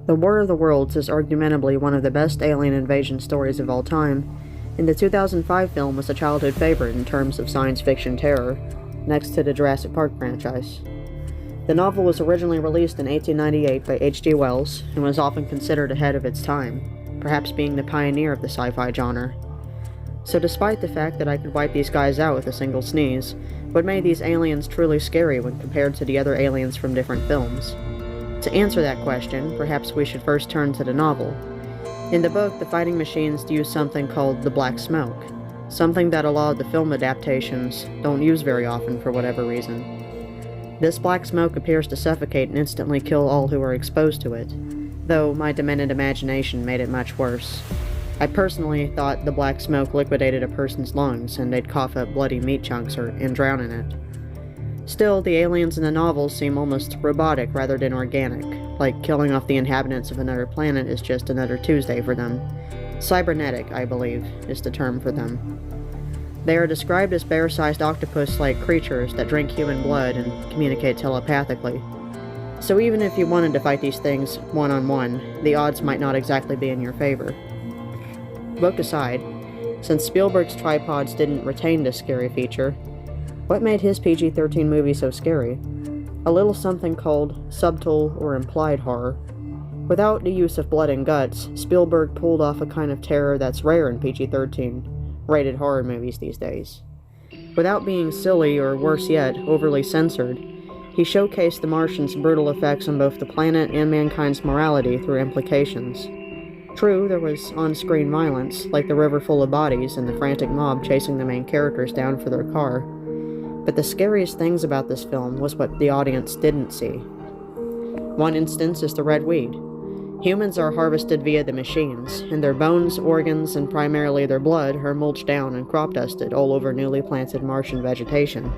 The War of the Worlds is argumentably one of the best alien invasion stories of all time, and the 2005 film was a childhood favorite in terms of science fiction terror, next to the Jurassic Park franchise. The novel was originally released in 1898 by H.G. Wells and was often considered ahead of its time, perhaps being the pioneer of the sci-fi genre. So despite the fact that I could wipe these guys out with a single sneeze, what made these aliens truly scary when compared to the other aliens from different films? To answer that question, perhaps we should first turn to the novel. In the book, the fighting machines use something called the black smoke, something that a lot of the film adaptations don't use very often for whatever reason. This black smoke appears to suffocate and instantly kill all who are exposed to it, though my demented imagination made it much worse. I personally thought the black smoke liquidated a person's lungs and they'd cough up bloody meat chunks and drown in it. Still, the aliens in the novels seem almost robotic rather than organic, like killing off the inhabitants of another planet is just another Tuesday for them. Cybernetic, I believe, is the term for them. They are described as bear-sized octopus-like creatures that drink human blood and communicate telepathically. So even if you wanted to fight these things one-on-one, the odds might not exactly be in your favor. Book aside, since Spielberg's tripods didn't retain this scary feature, what made his PG-13 movie so scary? A little something called subtle or implied horror. Without the use of blood and guts, Spielberg pulled off a kind of terror that's rare in PG-13 rated horror movies these days. Without being silly or, worse yet, overly censored, he showcased the Martians' brutal effects on both the planet and mankind's morality through implications. True, there was on-screen violence, like the river full of bodies and the frantic mob chasing the main characters down for their car. But the scariest things about this film was what the audience didn't see. One instance is the red weed. Humans are harvested via the machines, and their bones, organs, and primarily their blood are mulched down and crop dusted all over newly planted Martian vegetation.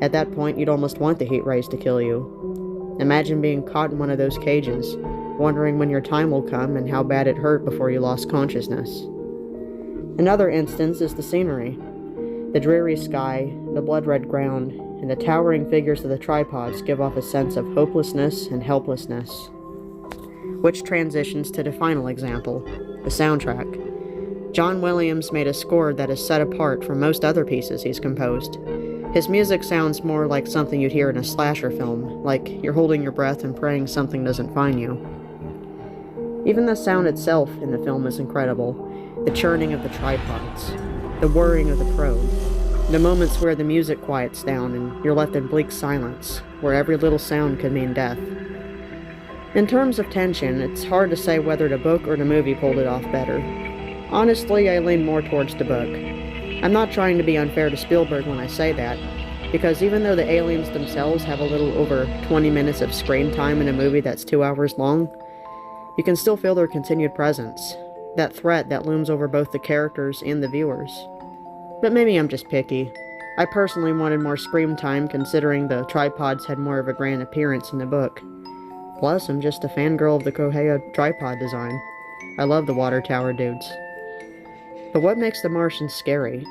At that point, you'd almost want the heat rays to kill you. Imagine being caught in one of those cages, wondering when your time will come and how bad it hurt before you lost consciousness. Another instance is the scenery. The dreary sky, the blood-red ground, and the towering figures of the tripods give off a sense of hopelessness and helplessness. Which transitions to the final example, the soundtrack. John Williams made a score that is set apart from most other pieces he's composed. His music sounds more like something you'd hear in a slasher film, like you're holding your breath and praying something doesn't find you. Even the sound itself in the film is incredible. The churning of the tripods, the whirring of the probe, the moments where the music quiets down and you're left in bleak silence, where every little sound could mean death. In terms of tension, it's hard to say whether the book or the movie pulled it off better. Honestly, I lean more towards the book. I'm not trying to be unfair to Spielberg when I say that, because even though the aliens themselves have a little over 20 minutes of screen time in a movie that's 2 hours long, you can still feel their continued presence, that threat that looms over both the characters and the viewers. But maybe I'm just picky. I personally wanted more screen time considering the tripods had more of a grand appearance in the book. Plus, I'm just a fangirl of the Correa tripod design. I love the water tower dudes. But what makes the Martians scary?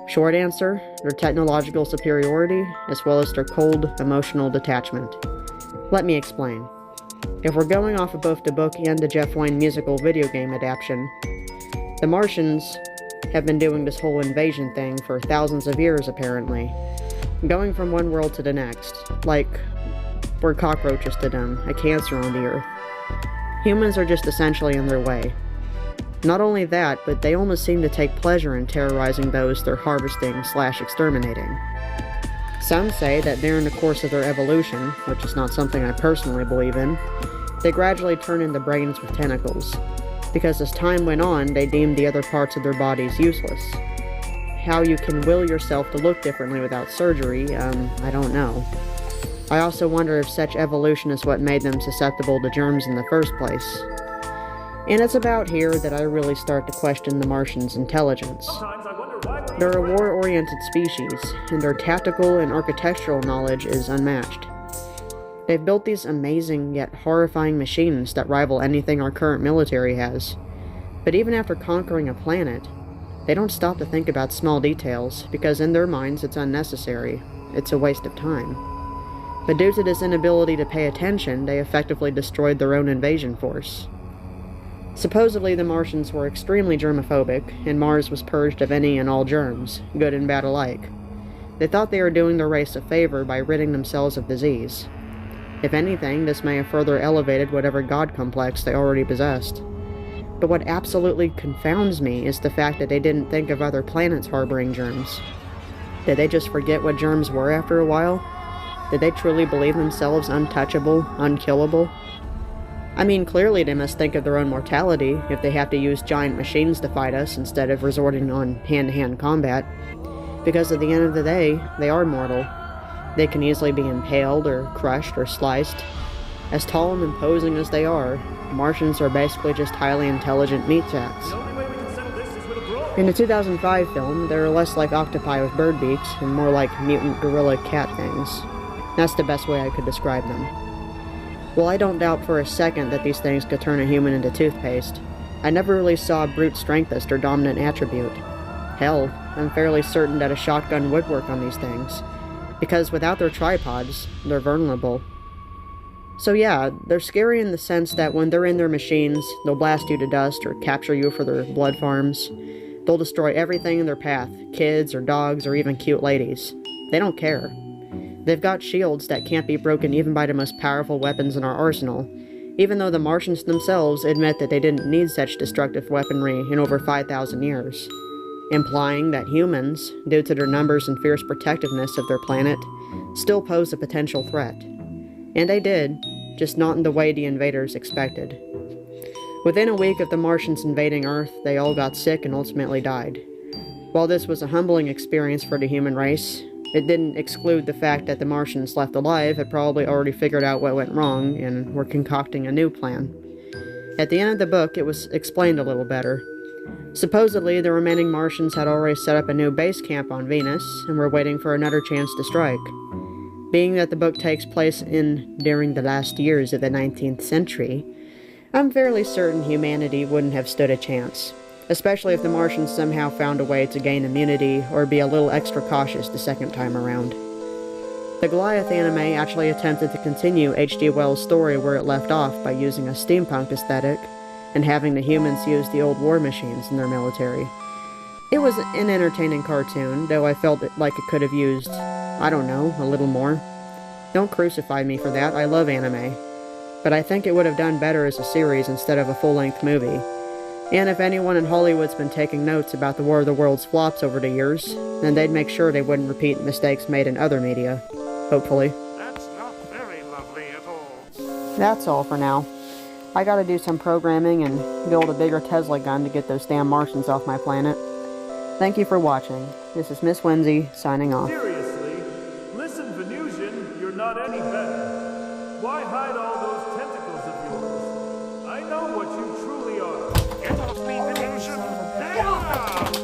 Short answer, their technological superiority, as well as their cold, emotional detachment. Let me explain. If we're going off of both the book and the Jeff Wayne musical video game adaptation, the Martians have been doing this whole invasion thing for thousands of years, apparently. Going from one world to the next, like we're cockroaches to them, a cancer on the Earth. Humans are just essentially in their way. Not only that, but they almost seem to take pleasure in terrorizing those they're harvesting/exterminating. Some say that during the course of their evolution, which is not something I personally believe in, they gradually turn into brains with tentacles, because as time went on, they deemed the other parts of their bodies useless. How you can will yourself to look differently without surgery, I don't know. I also wonder if such evolution is what made them susceptible to germs in the first place. And it's about here that I really start to question the Martians' intelligence. They're a war-oriented species, and their tactical and architectural knowledge is unmatched. They've built these amazing yet horrifying machines that rival anything our current military has. But even after conquering a planet, they don't stop to think about small details, because in their minds it's unnecessary. It's a waste of time. but due to this inability to pay attention, they effectively destroyed their own invasion force. Supposedly, the Martians were extremely germophobic, and Mars was purged of any and all germs, good and bad alike. They thought they were doing their race a favor by ridding themselves of disease. If anything, this may have further elevated whatever god complex they already possessed. But what absolutely confounds me is the fact that they didn't think of other planets harboring germs. Did they just forget what germs were after a while? Did they truly believe themselves untouchable, unkillable? I mean, clearly they must think of their own mortality if they have to use giant machines to fight us instead of resorting on hand-to-hand combat. Because at the end of the day, they are mortal. They can easily be impaled or crushed or sliced. As tall and imposing as they are, Martians are basically just highly intelligent meat sacks. In the 2005 film, they were less like octopi with bird beaks and more like mutant gorilla cat things. That's the best way I could describe them. While I don't doubt for a second that these things could turn a human into toothpaste, I never really saw brute strength as their dominant attribute. Hell, I'm fairly certain that a shotgun would work on these things, because without their tripods, they're vulnerable. So yeah, they're scary in the sense that when they're in their machines, they'll blast you to dust or capture you for their blood farms. They'll destroy everything in their path, kids or dogs or even cute ladies. They don't care. They've got shields that can't be broken even by the most powerful weapons in our arsenal, even though the Martians themselves admit that they didn't need such destructive weaponry in over 5,000 years, implying that humans, due to their numbers and fierce protectiveness of their planet, still pose a potential threat. And they did, just not in the way the invaders expected. Within a week of the Martians invading Earth, they all got sick and ultimately died. While this was a humbling experience for the human race, it didn't exclude the fact that the Martians left alive had probably already figured out what went wrong and were concocting a new plan. At the end of the book, it was explained a little better. Supposedly, the remaining Martians had already set up a new base camp on Venus and were waiting for another chance to strike. Being that the book takes place during the last years of the 19th century, I'm fairly certain humanity wouldn't have stood a chance, especially if the Martians somehow found a way to gain immunity or be a little extra cautious the second time around. The Goliath anime actually attempted to continue hgwells' story where it left off by using a steampunk aesthetic and having the humans use the old war machines in their military. It was an entertaining cartoon, though I felt like it could have used, I don't know, a little more. Don't crucify me for that, I love anime. But I think it would have done better as a series instead of a full-length movie. And if anyone in Hollywood's been taking notes about the War of the Worlds flops over the years, then they'd make sure they wouldn't repeat mistakes made in other media. Hopefully. That's not very lovely at all. That's all for now. I gotta do some programming and build a bigger Tesla gun to get those damn Martians off my planet. Thank you for watching. This is misswhimsy, signing off. Seriously? Listen, Venusian, you're not any better. Why hide all those tentacles of yours? I know what you truly are. Get off me, Venusian! Yeah!